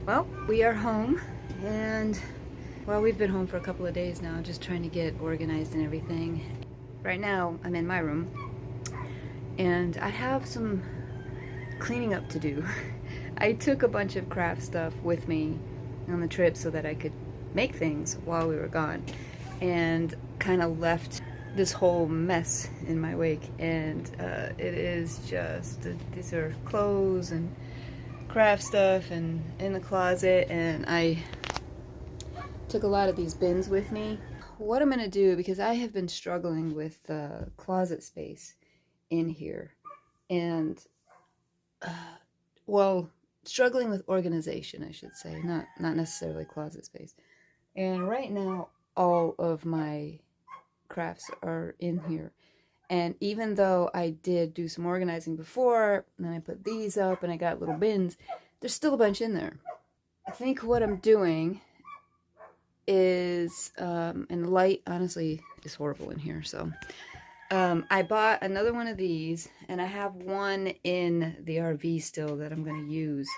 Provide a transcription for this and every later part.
Well, we are home, and well, we've been home for a couple of days now, just trying to get organized and everything. Right now, I'm in my room, and I have some cleaning up to do. I took a bunch of craft stuff with me on the trip so that I could make things while we were gone, and kind of left this whole mess in my wake. And it is just, these are clothes and craft stuff and in the closet, and I took a lot of these bins with me. What I'm gonna do, because I have been struggling with closet space in here, and well, struggling with organization, I should say, not necessarily closet space. And right now, all of my crafts are in here. And even though I did do some organizing before, and then I put these up and I got little bins, there's still a bunch in there. I think what I'm doing is, and the light honestly is horrible in here, so I bought another one of these, and I have one in the RV still that I'm going to use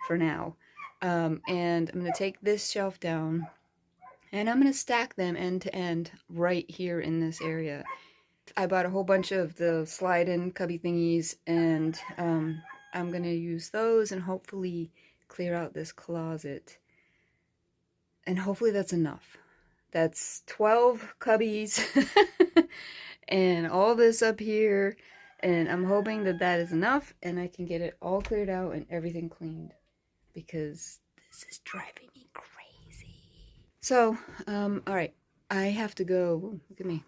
for now. And I'm going to take this shelf down, and I'm going to stack them end to end right here in this area. I bought a whole bunch of the slide-in cubby thingies, and I'm going to use those and hopefully clear out this closet. And hopefully that's enough. That's 12 cubbies and all this up here, and I'm hoping that that is enough and I can get it all cleared out and everything cleaned, because this is driving me crazy. So, all right, I have to go. Ooh, look at me.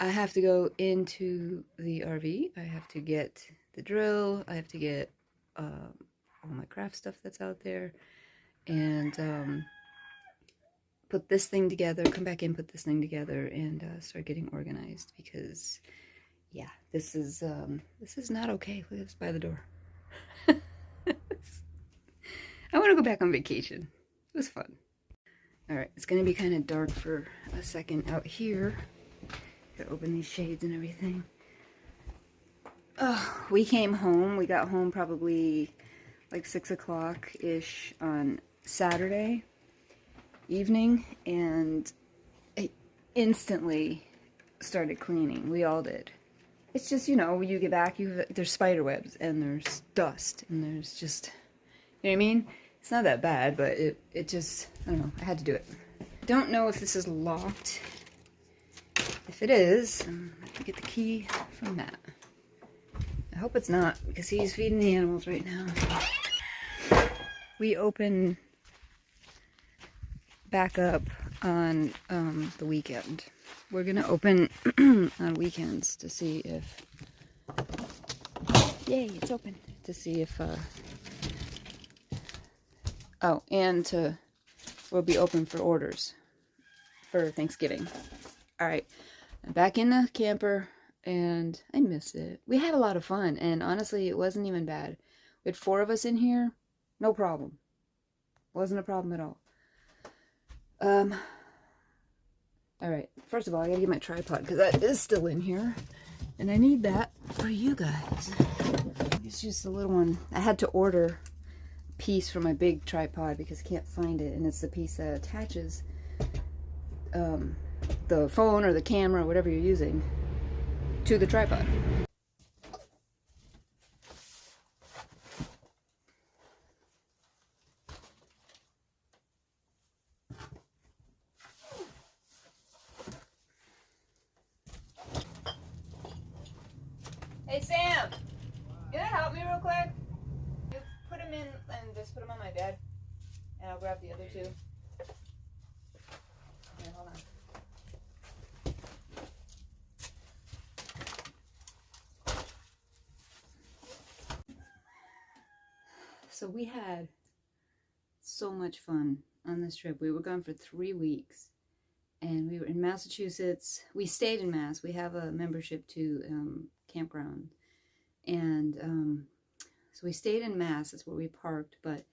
I have to go into the RV. I have to get the drill. I have to get all my craft stuff that's out there, and put this thing together, come back in, put this thing together, and start getting organized, because yeah, this is not okay. Look at this by the door. I want to go back on vacation. It was fun. All right, it's gonna be kind of dark for a second out here. Gotta open these shades and everything. Oh, we came home. We got home probably like 6 o'clock ish on Saturday evening, and I instantly started cleaning. We all did. It's just, you know, when you get back, there's spider webs and there's dust and there's just, you know what I mean? It's not that bad, but it just, I don't know, I had to do it. Don't know if this is locked. If it is, I'm gonna get the key from Matt. I hope it's not, because he's feeding the animals right now. We open back up on the weekend. We're gonna open on weekends to see if, yay, it's open, to see if oh, and we'll be open for orders for Thanksgiving. All right, I'm back in the camper, and I miss it. We had a lot of fun, and honestly, it wasn't even bad. We had 4 of us in here, no problem. Wasn't a problem at all. Alright, first of all, I gotta get my tripod, because that is still in here, and I need that for you guys. It's just a little one. I had to order a piece for my big tripod because I can't find it, and it's the piece that attaches the phone or the camera, or whatever you're using, to the tripod. Hey Sam, you gonna help me real quick? You put them in and just put them on my bed, and I'll grab the other 2. Here, hold on. So we had so much fun on this trip. We were gone for 3 weeks, and we were in Massachusetts. We stayed in Mass. We have a membership to campground, and so we stayed in Mass. That's where we parked, but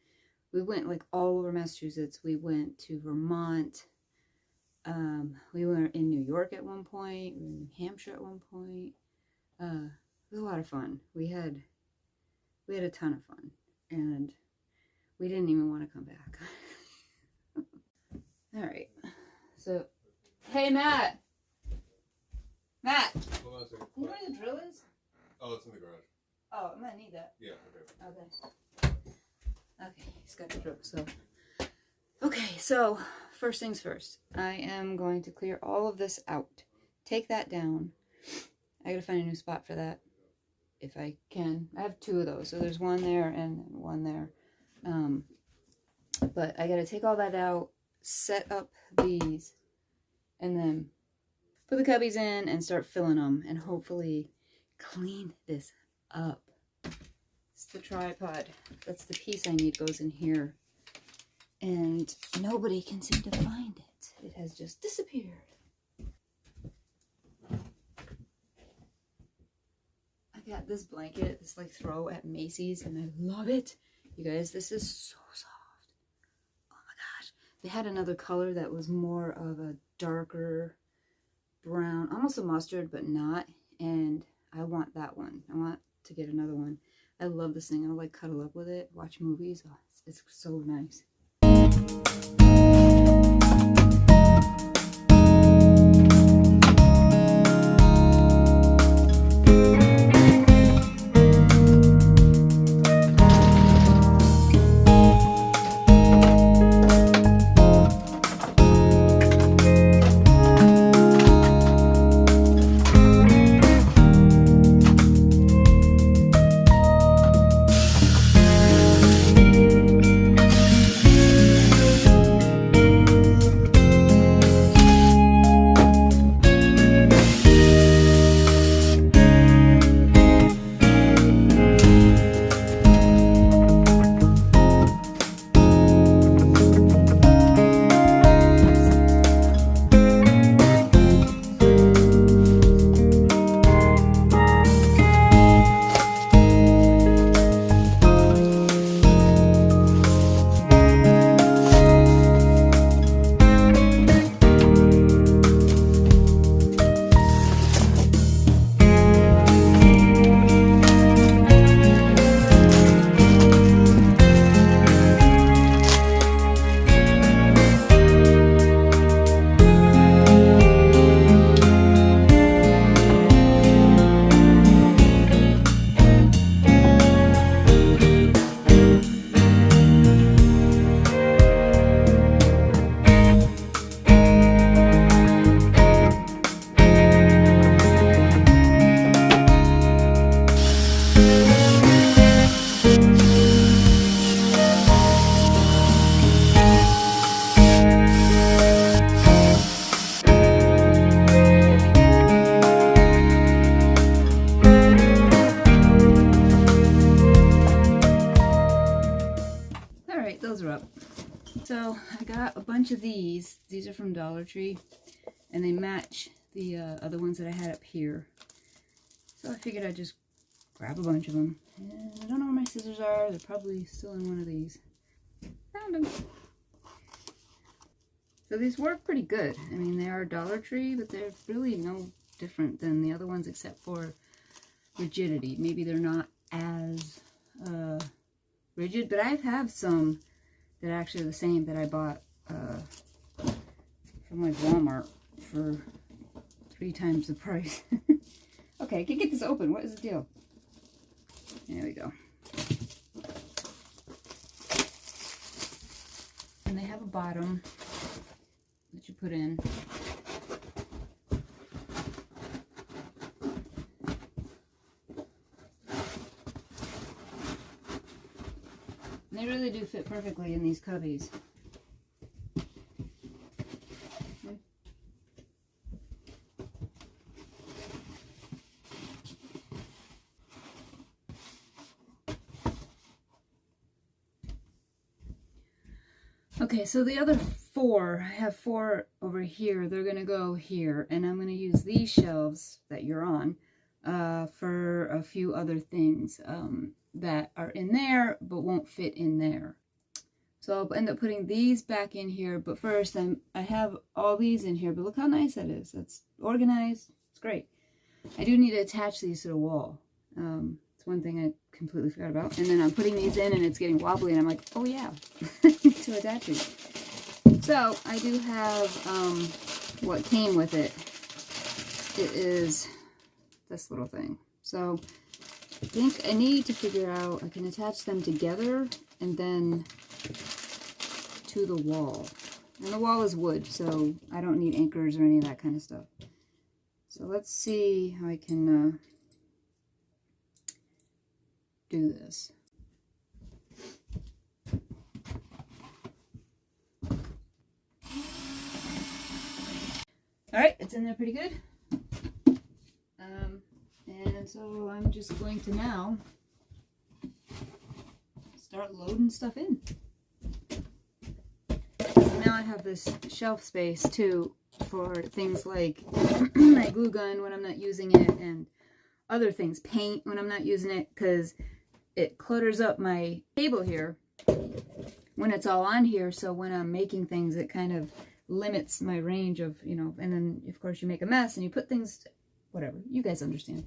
we went like all over Massachusetts. We went to Vermont. We were in New York at one point. We were in New Hampshire at one point. It was a lot of fun. We had a ton of fun, and We didn't even want to come back. All right. So, hey, Matt. Matt. Hold on a second. You know where the drill is? Oh, it's in the garage. Oh, I might need that. Yeah, Okay. Okay, he's got the drill. So, first things first. I am going to clear all of this out. Take that down. I gotta find a new spot for that, if I can. I have 2 of those, so there's one there and one there. But I gotta take all that out, set up these, and then put the cubbies in and start filling them, and hopefully clean this up. It's the tripod. That's the piece I need goes in here. And nobody can seem to find it. It has just disappeared. I got this blanket, this like throw at Macy's, and I love it. You guys, this is so soft. Oh my gosh. They had another color that was more of a darker brown, almost a mustard, but not. And I want that one. I want to get another one. I love this thing. I'll like cuddle up with it, watch movies. Oh, it's so nice. Those are up. So I got a bunch of these. These are from Dollar Tree, and they match the other ones that I had up here. So I figured I'd just grab a bunch of them. And I don't know where my scissors are. They're probably still in one of these. Found them. So these work pretty good. I mean, they are Dollar Tree, but they're really no different than the other ones except for rigidity. Maybe they're not as rigid, but I have some that are actually the same that I bought from like Walmart for 3 times the price. Okay, I can get this open. What is the deal? There we go. And they have a bottom that you put in. They really do fit perfectly in these cubbies. Okay, so the other 4, I have 4 over here. They're going to go here, and I'm going to use these shelves that you're on for a few other things that are in there but won't fit in there. So I'll end up putting these back in here, but first I have all these in here, but look how nice that is. That's organized. It's great. I do need to attach these to the wall. That's one thing I completely forgot about. And then I'm putting these in and it's getting wobbly and I'm like, oh yeah, to attach these. So I do have what came with it. It is this little thing. So I think I need to figure out, I can attach them together and then to the wall. And the wall is wood, so I don't need anchors or any of that kind of stuff. So let's see how I can do this. All right, it's in there pretty good. And so I'm just going to now start loading stuff in. Now I have this shelf space too for things like my glue gun when I'm not using it, and other things, paint when I'm not using it, because it clutters up my table here when it's all on here. So when I'm making things, it kind of limits my range of, you know, and then of course you make a mess and you put things, whatever, you guys understand.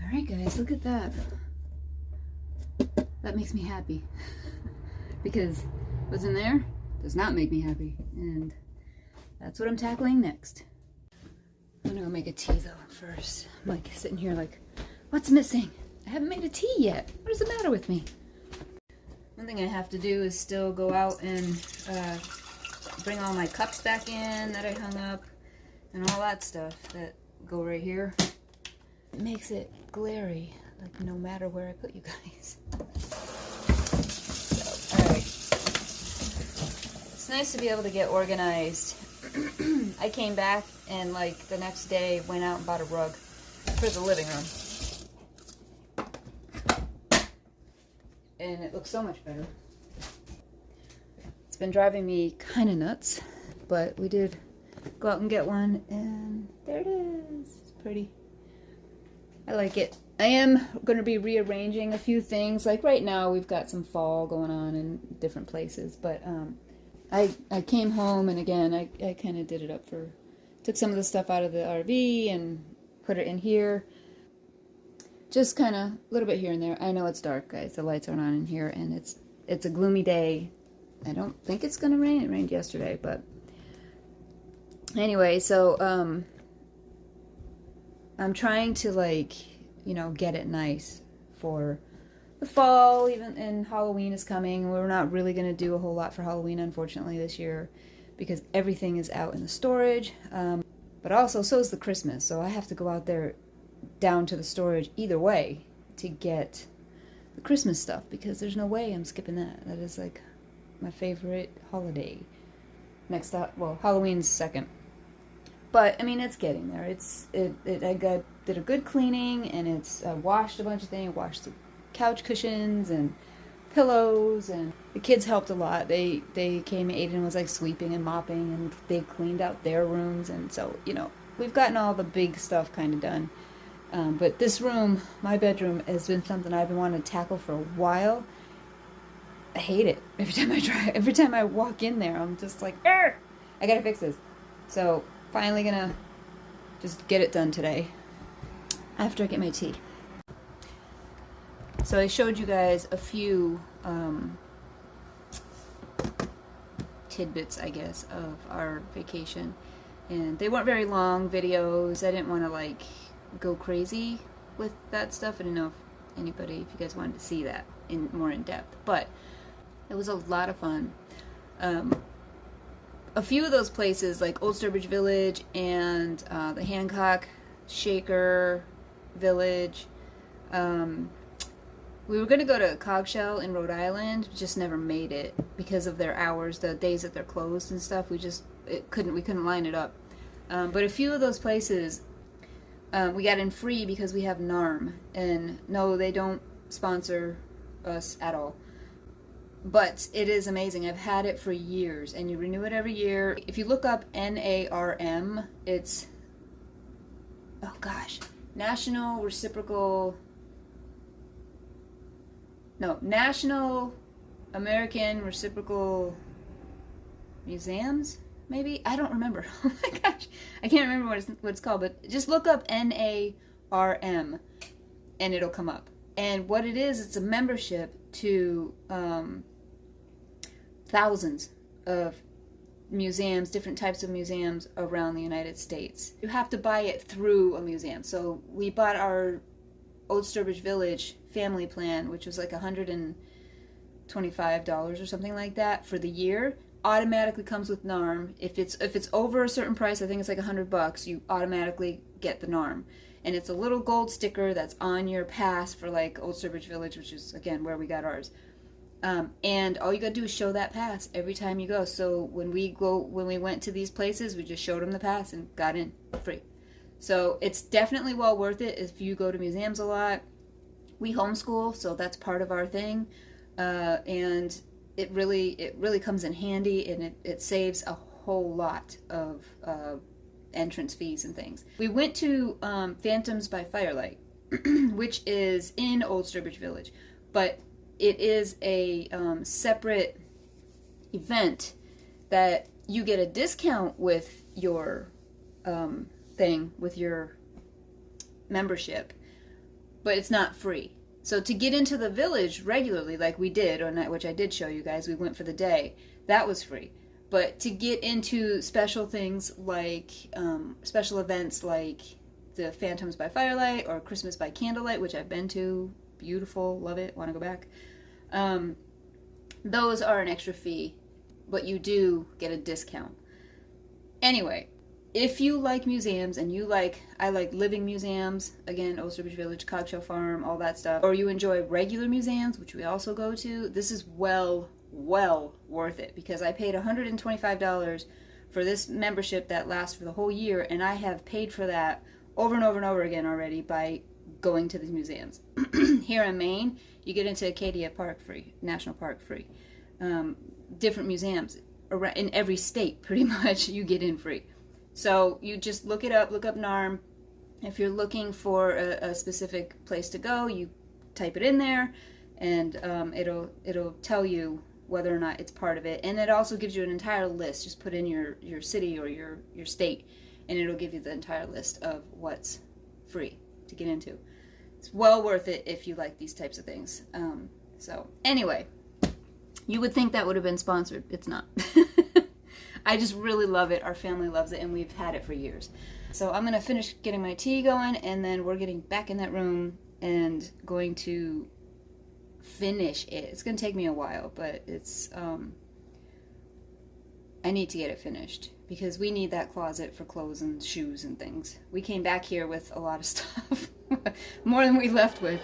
All right, guys, look at that. That makes me happy because what's in there does not make me happy, and that's what I'm tackling next. I'm gonna go make a tea though first. I'm like sitting here like, what's missing? I haven't made a tea yet. What is the matter with me? One thing I have to do is still go out and bring all my cups back in that I hung up and all that stuff that go right here. It makes it glary, like no matter where I put you guys. So, all right. It's nice to be able to get organized. I came back and like the next day went out and bought a rug for the living room. And it looks so much better. It's been driving me kind of nuts, but we did go out and get one, and there it is. It's pretty. I like it. I am going to be rearranging a few things. Like right now we've got some fall going on in different places, but I came home and again I kind of did it up for, took some of the stuff out of the RV and put it in here. Just kind of a little bit here and there. I know it's dark, guys. The lights aren't on in here, and it's a gloomy day. I don't think it's gonna rain. It rained yesterday, but anyway. So I'm trying to, like, you know, get it nice for the fall. Even, and Halloween is coming. We're not really gonna do a whole lot for Halloween, unfortunately, this year because everything is out in the storage. But also, so is the Christmas. So I have to go out there down to the storage either way to get the Christmas stuff, because there's no way I'm skipping that. That is like my favorite holiday. Next up, well, Halloween's second, but I mean it's getting there. I did a good cleaning, and I washed a bunch of things. Washed the couch cushions and pillows, and the kids helped a lot. They came, Aiden was like sweeping and mopping, and they cleaned out their rooms, and so, you know, we've gotten all the big stuff kind of done. But this room, my bedroom, has been something I've been wanting to tackle for a while. I hate it. Every time I walk in there, I'm just like, I gotta fix this. So, finally gonna just get it done today, after I get my tea. So I showed you guys a few tidbits, I guess, of our vacation. And they weren't very long videos. I didn't want to, like, go crazy with that stuff. I didn't know if you guys wanted to see that more in depth, but it was a lot of fun. A few of those places, like Old Sturbridge Village and the Hancock Shaker Village, we were going to go to Cogshell in Rhode Island, just never made it because of their hours, the days that they're closed and stuff. We couldn't line it up. But a few of those places we got in free because we have NARM, and no, they don't sponsor us at all. But it is amazing. I've had it for years, and you renew it every year. If you look up NARM, it's, oh gosh, National American Reciprocal Museums? maybe? I don't remember. Oh my gosh. I can't remember what it's called, but just look up NARM and it'll come up. And what it is, it's a membership to thousands of museums, different types of museums around the United States. You have to buy it through a museum. So we bought our Old Sturbridge Village family plan, which was like $125 or something like that for the year. Automatically comes with NARM. If it's over a certain price, I think it's like $100, you automatically get the NARM. And it's a little gold sticker that's on your pass for like Old Sturbridge Village, which is again where we got ours. And all you gotta do is show that pass every time you go. So when we went to these places, we just showed them the pass and got in free. So it's definitely well worth it if you go to museums a lot. We homeschool, so that's part of our thing, and it really comes in handy, and it saves a whole lot of entrance fees and things. We went to Phantoms by Firelight, which is in Old Sturbridge Village, but it is a separate event that you get a discount with your thing, with your membership, but it's not free. So to get into the village regularly, like we did, which I did show you guys, we went for the day, that was free. But to get into special things like, special events like the Phantoms by Firelight or Christmas by Candlelight, which I've been to, beautiful, love it, want to go back. Those are an extra fee, but you do get a discount. Anyway, if you like museums and I like living museums, again, Old Sturbridge Village, Coggeshall Farm, all that stuff, or you enjoy regular museums, which we also go to, this is well worth it, because I paid $125 for this membership that lasts for the whole year, and I have paid for that over and over and over again already by going to these museums. Here in Maine, you get into Acadia Park free, National Park free. Different museums in every state, pretty much, you get in free. So you just look up NARM. If you're looking for a specific place to go, you type it in there, and it'll tell you whether or not it's part of it. And it also gives you an entire list. Just put in your city or your state, and it'll give you the entire list of what's free to get into. It's well worth it if you like these types of things. So anyway, you would think that would have been sponsored. It's not. I just really love it. Our family loves it, and we've had it for years. So I'm going to finish getting my tea going, and then we're getting back in that room and going to finish it. It's going to take me a while, but it's I need to get it finished because we need that closet for clothes and shoes and things. We came back here with a lot of stuff, more than we left with.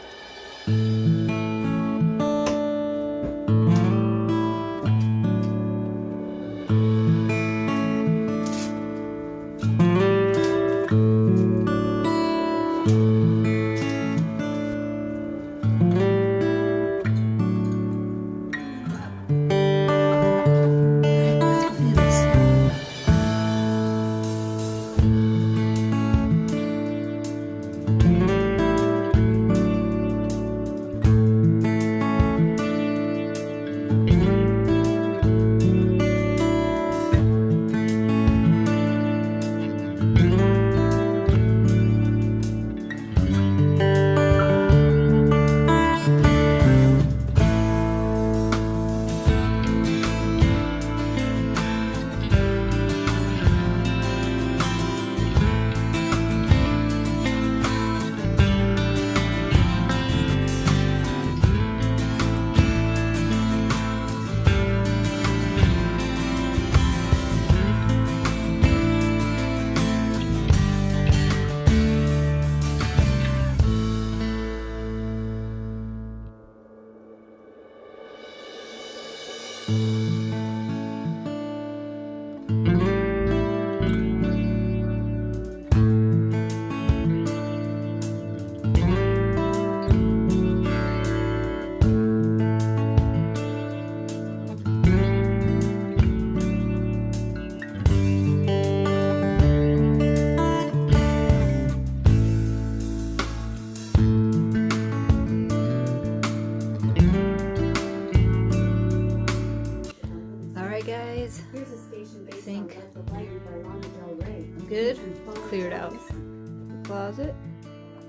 cleared out the closet.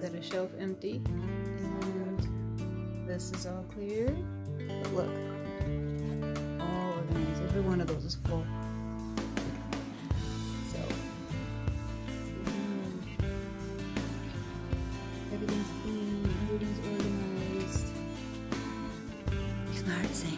Got a shelf empty, and this is all cleared. But look, all organized. Every one of those is full. So everything's clean. Everything's organized. It's not hard to say.